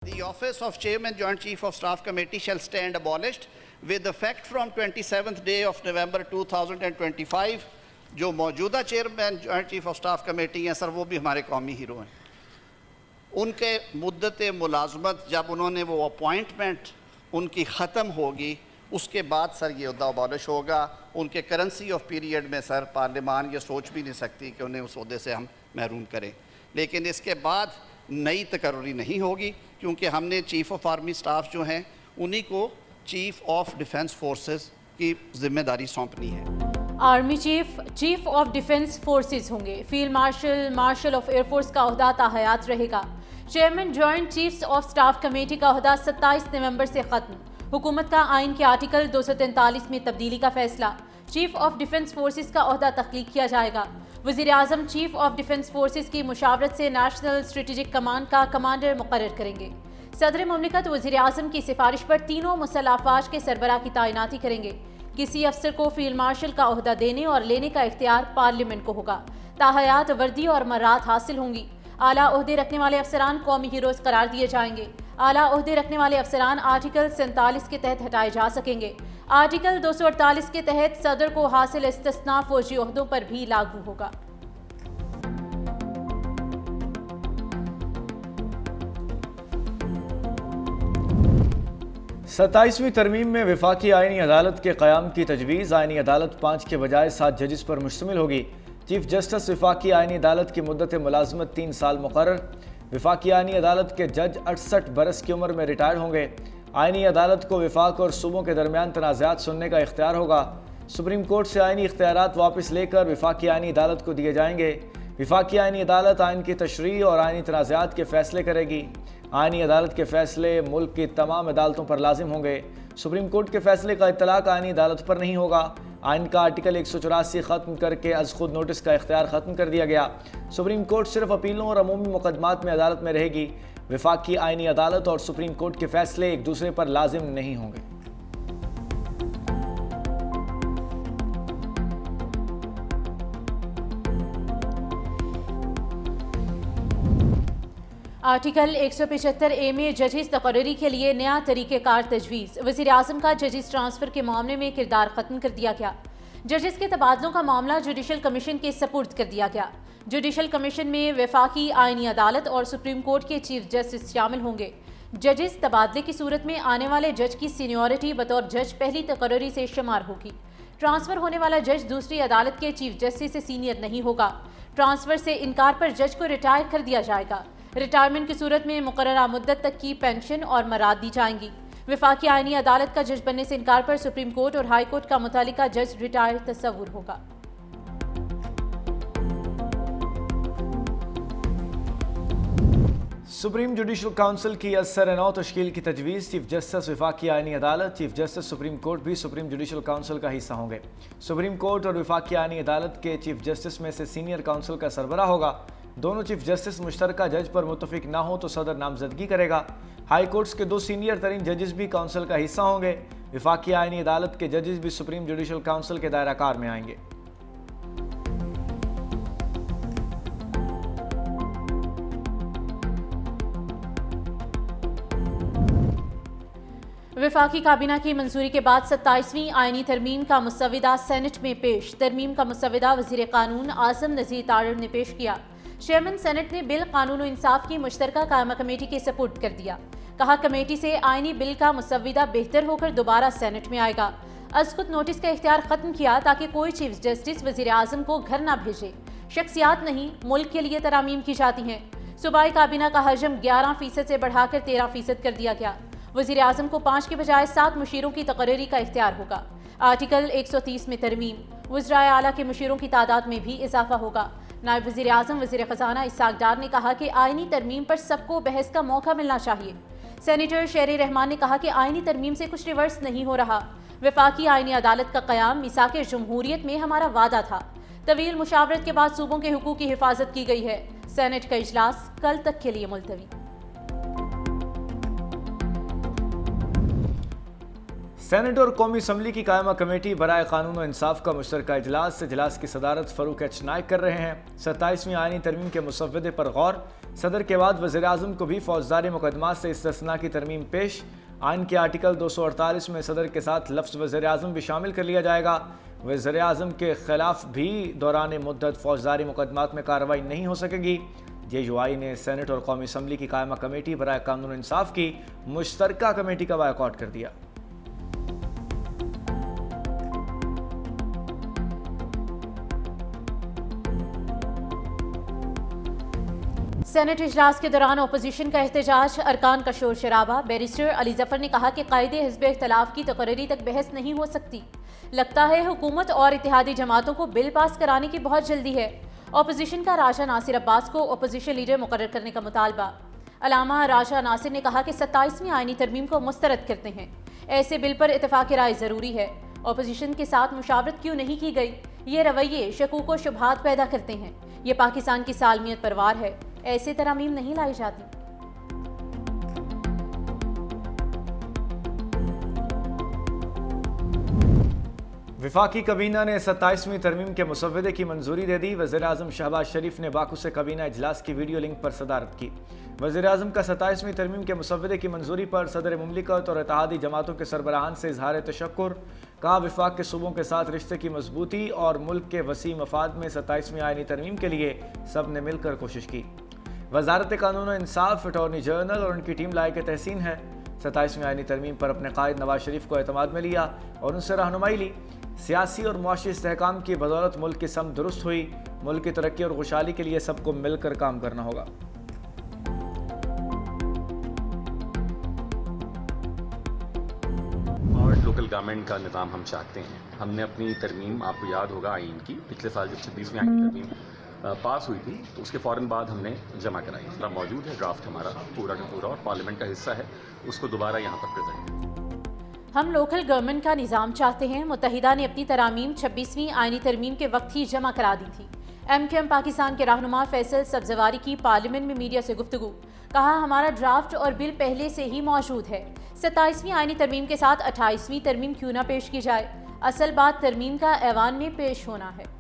The office of Chairman Joint Chief of Staff Committee shall stand abolished with effect from 27th day of November 2025। जो मौजूदा chairman joint chief of staff committee हैं sir, वो भी हमारे कौमी hero हैं। उनके मुद्दत मुलाजमत जब उन्होंने वो अपॉइंटमेंट उनकी ख़त्म होगी, उसके बाद सर ये अहदा अबॉलिश होगा। उनके करेंसी ऑफ पीरियड में सर पार्लियामान ये सोच भी नहीं सकती कि उन्हें उस अहदे से हम महरूम करें। लेकिन इसके बाद नई तकर्री नहीं होगी, क्योंकि हमने चीफ़ ऑफ आर्मी स्टाफ जो हैं उन्हीं को चीफ़ ऑफ डिफेंस फोर्सेस की जिम्मेदारी सौंपनी है। Army chief of defence forces होंगे। फील्ड मार्शल ऑफ एयरफोर्स का ओहदा ताहयात रहेगा। Chairman joint chiefs of staff committee का ओहदा 27 नवंबर से खत्म। हुकूमत का आइन के आर्टिकल 243 में तब्दीली का फैसला। चीफ ऑफ डिफेंस फोर्सेस का ओहदा तख्लीक किया जाएगा। वज़ीर आज़म चीफ ऑफ डिफेंस फोर्सेस की मुशावरत से नेशनल स्ट्रेटेजिक कमांड का कमांडर मुकर्रर करेंगे। सदर मुमलिकत वज़ीर आज़म की सिफारिश पर तीनों मुसल्लह अफ़वाज के सरबराह की तैनाती करेंगे। किसी अफसर को फील्ड मार्शल का ओहदा देने और लेने का इख्तियार पार्लियामेंट को होगा। ताहयात, वर्दी और मर्रात हासिल होंगी। आला ओहदे रखने वाले अफसरान कौमी हीरोज़ करार दिए जाएंगे। आला ओहदे रखने वाले अफसरान आर्टिकल 47 के तहत हटाए जा सकेंगे। आर्टिकल 248 के तहत सदर को हासिल इस्तिस्ना फौजी ओहदों पर भी लागू होगा। सत्ताईसवीं तरमीम में वफाकी आइनी अदालत के क़याम की तजवीज़। आइनी अदालत 5 के बजाय 7 जजेस पर मुश्तमिल होगी। चीफ जस्टिस वफाकी आइनी अदालत की मुद्दत मुलाजमत 3 साल मुकर्रर। वफाकी आइनी अदालत के जज 68 बरस की उम्र में रिटायर होंगे। आइनी अदालत को वफाक और सूबों के दरमियान तनाज़ात सुनने का इख्तियार होगा। सुप्रीम कोर्ट से आइनी इख्तियारात वापस लेकर वफाकी आइनी अदालत को दिए जाएंगे। वफाकी आइनी अदालत आइन की तशरीह और आइनी तनाज़ात के फैसले करेगी। आइनी अदालत के फैसले मुल्क की तमाम अदालतों पर लाजिम होंगे। सुप्रीम कोर्ट के फैसले का इत्तलाक आइनी अदालत पर नहीं होगा। आइन का आर्टिकल 184 ख़त्म करके अज़ खुद नोटिस का इख्तियार ख़त्म कर दिया गया। सुप्रीम कोर्ट सिर्फ अपीलों और अमूमी मुकदमात में अदालत में रहेगी। वफाकी आइनी अदालत और सुप्रीम कोर्ट के फैसले एक दूसरे पर लाजिम नहीं होंगे। आर्टिकल 175A में जजेस तकर्री के लिए नया तरीक़ेकार तजवीज़। वज़ीर आज़म का जजेस ट्रांसफ़र के मामले में किरदार ख़त्म कर दिया गया। जजेस के तबादलों का मामला जुडिशल कमीशन के सपुर्द कर दिया गया। जुडिशल कमीशन में वफाकी आइनी अदालत और सुप्रीम कोर्ट के चीफ जस्टिस शामिल होंगे। जजेस तबादले की सूरत में आने वाले जज की सीनियरिटी बतौर जज पहली तकर्री से शुमार होगी। ट्रांसफ़र होने वाला जज दूसरी अदालत के चीफ जस्टिस से सीनियर नहीं होगा। ट्रांसफ़र से इनकार पर जज को रिटायर कर दिया जाएगा। रिटायरमेंट की सूरत में मुकर्ररा मुद्दत तक की पेंशन और मराद दी जाएंगी। वफाकी आइनी अदालत का जज बनने से इनकार पर सुप्रीम कोर्ट और हाई कोर्ट का मुतालिका जज रिटायर तस्वुर होगा। सुप्रीम जुडिशल काउंसिल की असर नौ तश्कील की तजवीज़। चीफ जस्टिस वफाकी आइनी अदालत, चीफ जस्टिस सुप्रीम कोर्ट भी सुप्रीम जुडिशल काउंसिल का हिस्सा होंगे। सुप्रीम कोर्ट और वफाकी आइनी अदालत के चीफ जस्टिस में से सीनियर काउंसिल का सरबराह होगा। दोनों चीफ जस्टिस मुश्तरका जज पर मुतफिक ना हो तो सदर नामजदगी करेगा। हाई कोर्ट्स के 2 सीनियर तरीन जजेस भी काउंसिल का हिस्सा होंगे। वफाकी आइनी अदालत के जजेस भी सुप्रीम जुडिशल काउंसिल के दायरा कार में आएंगे। वफाकी काबीना की मंजूरी के बाद 27वीं आइनी तरमीम का मुसविदा सेनेट में पेश। तरमीम का मुसविदा वज़ीर कानून आज़म नज़ीर तारड़ ने पेश किया। चेयरमैन सेनेट ने बिल कानून इंसाफ की मुश्तरका कायमा कमेटी के सपुर्द कर दिया। कहा कमेटी से आइनी बिल का मुसविदा बेहतर होकर दोबारा सेनेट में आएगा। अज़ खुद नोटिस का इख्तियार ख़त्म किया ताकि कोई चीफ जस्टिस वज़ीर आज़म को घर ना भेजे। शख्सियात नहीं, मुल्क के लिए तरामीम की जाती हैं। सूबाई काबीना का हजम 11% से बढ़ाकर 13% कर दिया गया। वज़ीर आज़म को 5 के बजाय 7 मुशीरों की तकर्री का इख्तियार होगा। आर्टिकल 130 में तरमीम। वज़राए आला के मुशीरों की तादाद में भी इजाफा होगा। नायब वज़ीर आज़म वज़ीर ख़ज़ाना इसाक डार ने कहा कि आइनी तरमीम पर सबको बहस का मौका मिलना चाहिए। सेनेटर शेर रहमान ने कहा कि आइनी तरमीम से कुछ रिवर्स नहीं हो रहा। वफाकी आइनी अदालत का क़याम मिसाक जमहूरियत में हमारा वादा था। तवील मुशावरत के बाद सूबों के हुकूक की हिफाजत की गई है। सेनेट का इजलास कल तक के लिए मुलतवी। सेनेट और कौमी असम्बली की कायमा कमेटी बराए कानून और इंसाफ का मुश्तरका इजलास की सदारत फ़रूक एच नाइक कर रहे हैं। 27वीं आईनी तरमीम के मुसव्वदे पर गौर। सदर के बाद वज़ीर आज़म को भी फौजदारी मुकदमात से इस्तिस्ना की तरमीम पेश। आइन के आर्टिकल 248 में सदर के साथ लफ्ज़ वज़ीर आज़म भी शामिल कर लिया जाएगा। वज़ीर आज़म के खिलाफ भी दौरान मुद्दत फौजदारी मुकदमात में कार्रवाई नहीं हो सकेगी। JUI ने सेनेट और कौमी असम्बली की कायमा कमेटी बराए कानून और इंसाफ की मुश्तरका कमेटी का बायकॉट कर दिया। सेनेट इजलास के दौरान अपोजिशन का एहतजाज, अरकान का शोर शराबा। बैरिस्टर अली जफर ने कहा कि कायदे हिज़्ब इख्तिलाफ की तकर्री तक बहस नहीं हो सकती। लगता है हुकूमत और इत्तेहादी जमातों को बिल पास कराने की बहुत जल्दी है। अपोजिशन का राजा नासिर अब्बास को अपोजिशन लीडर मुकर्रर करने का मुतालबा। अलामा राजा नासिर ने कहा कि 27वीं आईनी तरमीम को मुस्तरद करते हैं। ऐसे बिल पर इत्तेफाक राय ज़रूरी है। अपोजिशन के साथ मुशावरत क्यों नहीं की गई? ये रवैये शकूक व शुबहात पैदा करते हैं। ये पाकिस्तान की सालमियत पर वार है। ऐसे तरामीम नहीं लाई जाती। वफाकी कबीना ने 27वीं तरमीम के मुसव्वदे की मंजूरी दे दी। वज़ीर आज़म शहबाज शरीफ ने बाकू से कबीना इजलास की वीडियो लिंक पर सदारत की। वज़ीर आज़म का 27वीं तरमीम के मुसव्वदे की मंजूरी पर सदर मुमलिकत और इत्तेहादी जमातों के सरबराहान से इजहार तशक्कुर। कहा, वफाक के सूबों के साथ रिश्ते की मजबूती और मुल्क के वसी मफाद में 27वीं आईनी तरमीम के लिए सब ने मिलकर कोशिश की। वजारत कानून और इंसाफ, अटॉर्नी जनरल और उनकी टीम लायक तहसीन है। 27वीं आईनी तरमीम पर अपने कायद नवाज शरीफ को एतमाद में लिया और उनसे रहनुमाई ली। सियासी और मुआशी इस्तेहकाम की बदौलत मुल्क की समत दुरुस्त हुई। मुल्क की तरक्की और खुशहाली के लिए सबको मिलकर काम करना होगा। और लोकल गवर्नमेंट का निज़ाम हम चाहते हैं। हमने अपनी तरमीम, आपको याद होगा आइन की, पिछले साल जब 26वीं आईनी तरमीम पास हुई थी तो उसके फ़ौरन बाद हमने जमा कराई। मौजूद है ड्राफ्ट हमारा पूरा का पूरा और पार्लियामेंट का हिस्सा है, उसको दोबारा यहाँ पर प्रेजेंट। हम लोकल गवर्नमेंट का निज़ाम चाहते हैं। मुत्तहिदा ने अपनी तरामीम 26वीं आईनी तरमीम के वक्त ही जमा करा दी थी। MKM पाकिस्तान के रहनुमा फैसल सब्जवारी की पार्लियामेंट में मीडिया से गुफ्तगू। कहा, हमारा ड्राफ्ट और बिल पहले से ही मौजूद है। 27वीं आईनी तरमीम के साथ 28वीं तरमीम क्यों ना पेश की जाए? असल बात तरमीम का ऐवान में पेश होना है।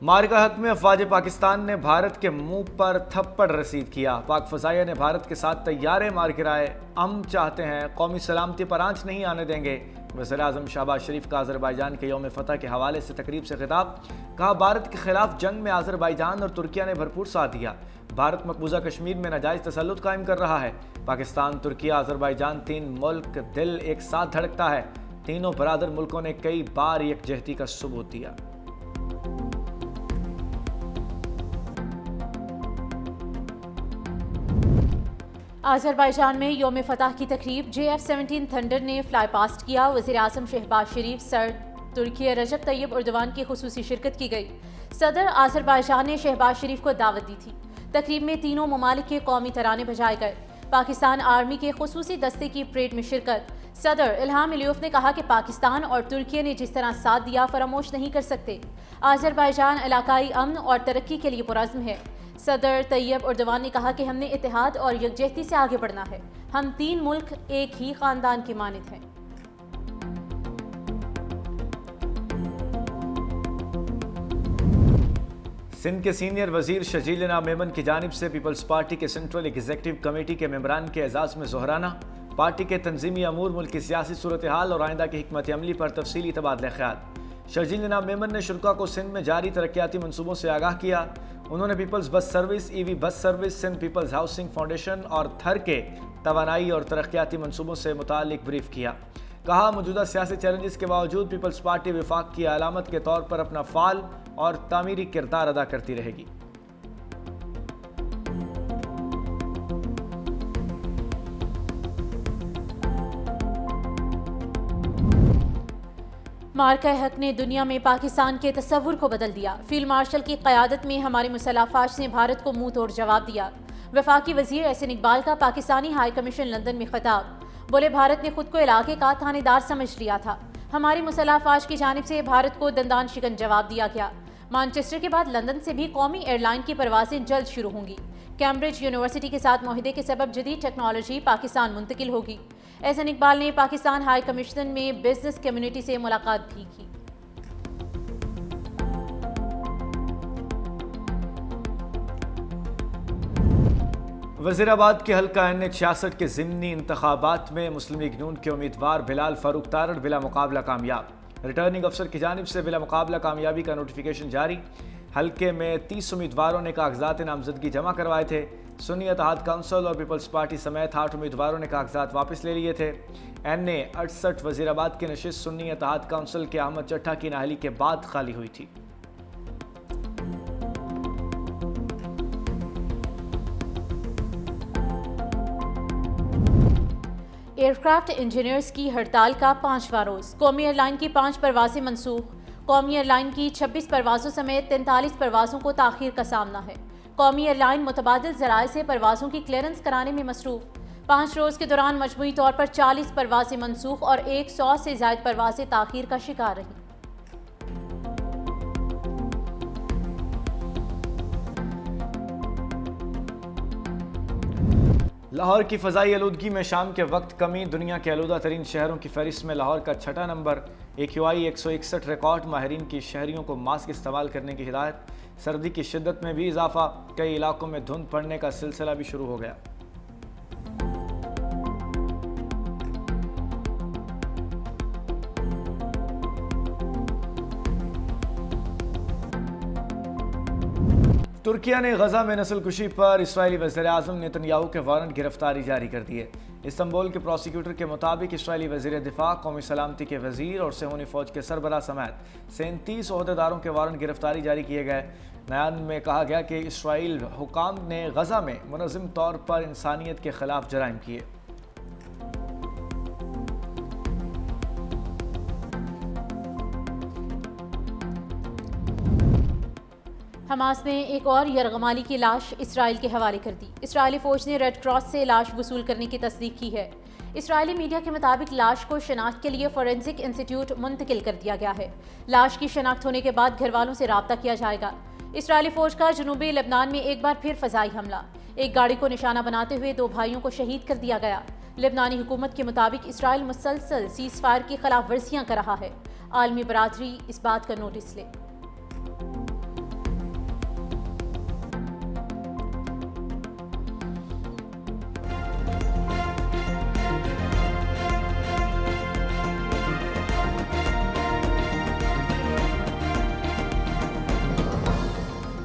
मारिका हक में अफवाज पाकिस्तान ने भारत के मुंह पर थप्पड़ रसीद किया। पाक फजाइया ने भारत के साथ तैयारे मार गिराए। हम चाहते हैं कौमी सलामती पर आंच नहीं आने देंगे। वज़ीर आज़म शहबाज शरीफ का आज़रबाईजान के यौम फतह के हवाले से तकरीब से खिताब। कहा, भारत के खिलाफ जंग में आज़रबाईजान और तुर्किया ने भरपूर साथ दिया। भारत मकबूजा कश्मीर में नाजायज़ तसल्लुत कायम कर रहा है। पाकिस्तान, तुर्किया, आज़रबाईजान 3 मुल्क दिल एक साथ धड़कता है। तीनों बरादर मुल्कों ने कई बार यकजहती का सबूत दिया। आज़रबाईजान में यौम फतह की तकरीब। JF-17 थंडर ने फ्लाई पास्ट किया। वज़ीर आज़म शहबाज शरीफ, सर तुर्की रजब तैयब उर्दवान की खुसूसी शिरकत की गई। सदर आज़रबाईजान ने शहबाज शरीफ को दावत दी थी। तकरीब में तीनों ममालिक के कौमी तराने बजाए गए। पाकिस्तान आर्मी के खुसूसी दस्ते की परेड में शिरकत। सदर इल्हाम अलियफ ने कहा कि पाकिस्तान और तुर्की ने जिस तरह साथ दिया फरामोश नहीं कर सकते। आज़रबाईजान इलाकाई अमन और तरक्की के लिए पुरज़्म है। सदर तैयब उर्दवान ने कहा कि हमने इत्तेहाद और यकजहती से आगे बढ़ना है। हम 3 मुल्क एक ही खानदान की मानित हैं। सिंध के सीनियर वजीर शजील इनाम मेमन की जानिब से पीपल्स पार्टी के सेंट्रल एग्जीक्यूटिव कमेटी के मेंबरान के एजाज़ में जोहराना। पार्टी के तंजीमी अमूर, मुल्क की सियासी सूरत हाल और आइंदा की हिकमत अमली पर तफसीली तबादला ख्याल। शजील इनाम मेमन ने शुरा को सिंध में जारी तरक्याती मनसूबों से आगाह किया। उन्होंने peoples bus service, EV bus service, Sindh peoples housing foundation और थर के तवानाई और तरक्याती मनसूबों से मुतालिक ब्रीफ किया। कहा, मौजूदा सियासी चैलेंजेस के बावजूद पीपल्स पार्टी विफाक की अलामत के तौर पर अपना फाल और तामीरी किरदार अदा करती रहेगी। मार्का हक ने दुनिया में पाकिस्तान के तस्वुर को बदल दिया। फील्ड मार्शल की क़यादत में हमारी मुसल्लह फ़ौज ने भारत को मुंह तोड़ जवाब दिया। वफाकी वज़ीर एहसन इकबाल का पाकिस्तानी हाई कमीशन लंदन में खिताब। बोले, भारत ने खुद को इलाके का थानेदार समझ लिया था। हमारी मुसल्लह फ़ौज की जानिब से भारत को दंदान शिकन जवाब दिया गया। मैनचेस्टर के बाद लंदन से भी कौमी एयरलाइन की परवाजें जल्द शुरू होंगी। कैम्ब्रिज यूनिवर्सिटी के साथ मुआहदे के सबब जदीद टेक्नोलॉजी पाकिस्तान मुंतकिल होगी। एहसन इकबाल ने पाकिस्तान हाई कमीशन में बिजनेस कम्युनिटी से मुलाकात भी की। वज़ीराबाद के हल्का NH-66 के ज़िमनी इंतखाबात में मुस्लिम लीग नून के उम्मीदवार बिलाल फारूक तारड़ बिला मुकाबला कामयाब। रिटर्निंग अफसर की जानिब से बिला मुकाबला कामयाबी का नोटिफिकेशन जारी। हल्के में 30 उम्मीदवारों ने कागजात नामजदगी जमा करवाए थे। सुन्नी इत्तेहाद काउंसिल और पीपल्स पार्टी समेत 8 उम्मीदवारों ने कागजात वापस ले लिए थे। NA 68 वज़ीराबाद की नशिस्त सुन्नी इत्तेहाद काउंसिल के अहमद चट्टा की नाअहली के बाद खाली हुई थी। एयरक्राफ्ट इंजीनियर्स की हड़ताल का 5वां रोज। कौमी एयरलाइन की 5 परवाजें मनसूख। कौमी एयरलाइन की 26 परवाजों समेत 43 परवाजों को ताखीर का सामना है। कौमी एयरलाइन मुतबादिल ज़राए से परवाजों की क्लियरेंस कराने में मसरूफ। 5 रोज के दौरान मजमूई तौर पर 40 परवाजें मनसूख और 100 से ज़ायद परवाजें ताखीर का शिकार रहीं। लाहौर की फ़ज़ाई आलूदगी में शाम के वक्त कमी। दुनिया के आलूदा तरीन शहरों की फहरिस्त में लाहौर का 6ठा नंबर। AQI 161 record. माहिरीन की शहरियों को मास्क इस्तेमाल करने की हिदायत। सर्दी की शिद्दत में भी इजाफा। कई इलाकों में धुंध पड़ने का सिलसिला भी शुरू हो गया। तुर्किया ने गजा में नस्लकुशी पर इस्राएली वज़ीर-ए-आज़म नेतन्याहू के वारंट गिरफ्तारी जारी कर दिए। इस्तांबुल के प्रोसिक्यूटर के मुताबिक इस्राएली वज़ीर दिफा, कौमी सलामती के वज़ीर और सेहूनी फ़ौज के सरबराह समेत 37 ओहदेदारों के वारंट गिरफ्तारी जारी किए गए। बयान में कहा गया कि इस्राएल हुकाम ने गजा में मुनज़्ज़म तौर पर इंसानियत के खिलाफ जराइम किए। हमास ने एक और यरगमाली की लाश इसराइल के हवाले कर दी। इसराइली फ़ौज ने रेड क्रॉस से लाश वसूल करने की तस्दीक की है। इसराइली मीडिया के मुताबिक लाश को शनाख्त के लिए फोरेंसिक इंस्टीट्यूट मुंतकिल कर दिया गया है। लाश की शनाख्त होने के बाद घर वालों से रब्ता किया जाएगा। इसराइली फ़ौज का जनूबी लेबनान में एक बार फिर फ़ज़ाई हमला। एक गाड़ी को निशाना बनाते हुए 2 भाइयों को शहीद कर दिया गया। लेबनानी हुकूमत के मुताबिक इसराइल मुसलसल सीज़ फायर की खिलाफ वर्जियाँ कर रहा है। आलमी बरादरी इस बात का नोटिस ले।